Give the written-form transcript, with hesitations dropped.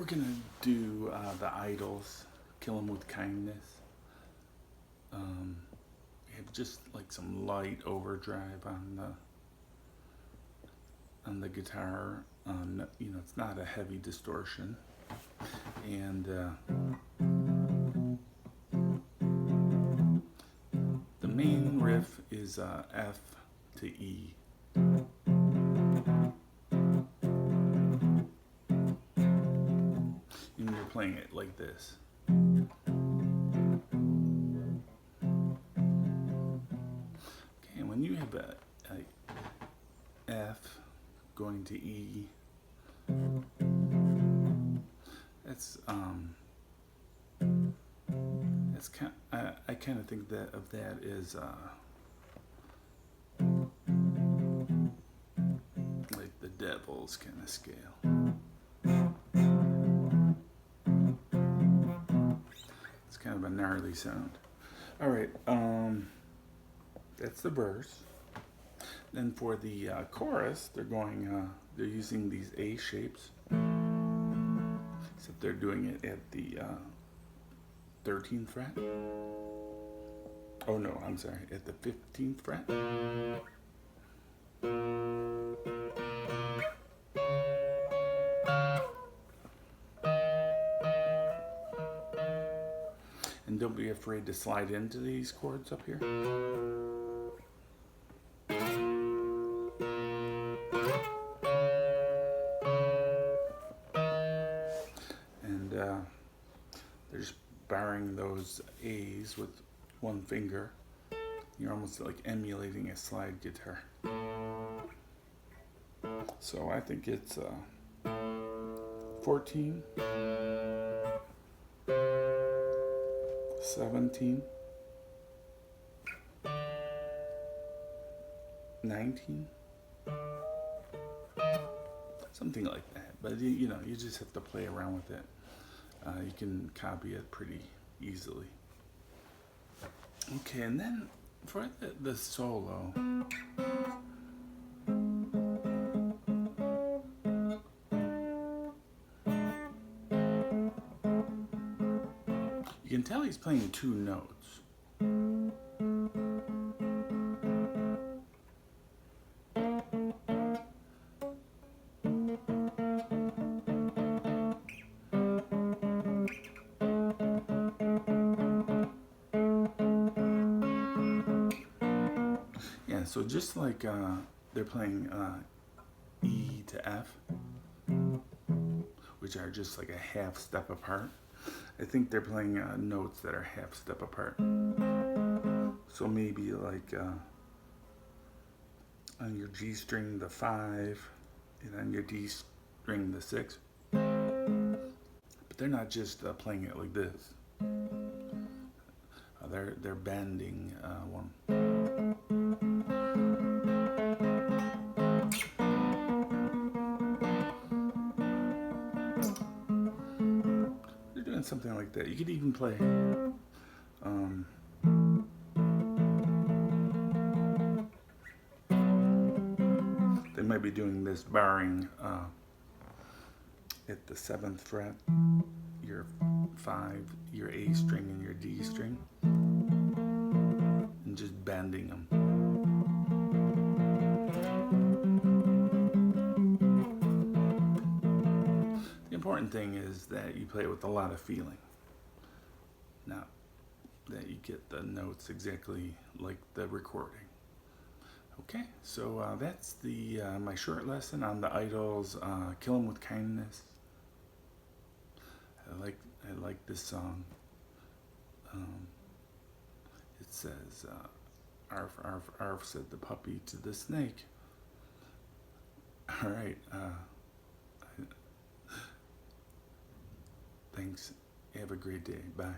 gonna do the idols, Kill 'Em With Kindness. We have just like some light overdrive on the guitar. It's not a heavy distortion, and the main riff is F to E. And you're playing it like this. Okay, and when you have a F going to E, that's I kind of think of that as like the devil's kind of scale. It's kind of a gnarly sound. All right, that's the verse. Then for the chorus, they're using these A shapes, except they're doing it at the 13th fret. Oh no, I'm sorry, at the 15th fret. And don't be afraid to slide into these chords up here. And they're just barring those A's with one finger. You're almost like emulating a slide guitar. So I think it's 14, 17, 19, something like that. But you just have to play around with it. You can copy it pretty easily. Okay, and then for the solo, you can tell he's playing two notes. Yeah, so just like they're playing E to F, which are just like a half step apart. I think they're playing notes that are half step apart. So maybe like on your G string the 5, and on your D string the 6. But they're not just playing it like this. They're bending one. Something like that. You could even play they might be doing this barring at the 7th fret, your 5, your A string, and your D string, and just bending them. The important thing is that you play it with a lot of feeling. Not that you get the notes exactly like the recording. Okay, so that's my short lesson on the idols, Kill 'Em With Kindness. I like this song. It says, "Arf, arf, arf," said the puppy to the snake. All right. Thanks. Have a great day. Bye.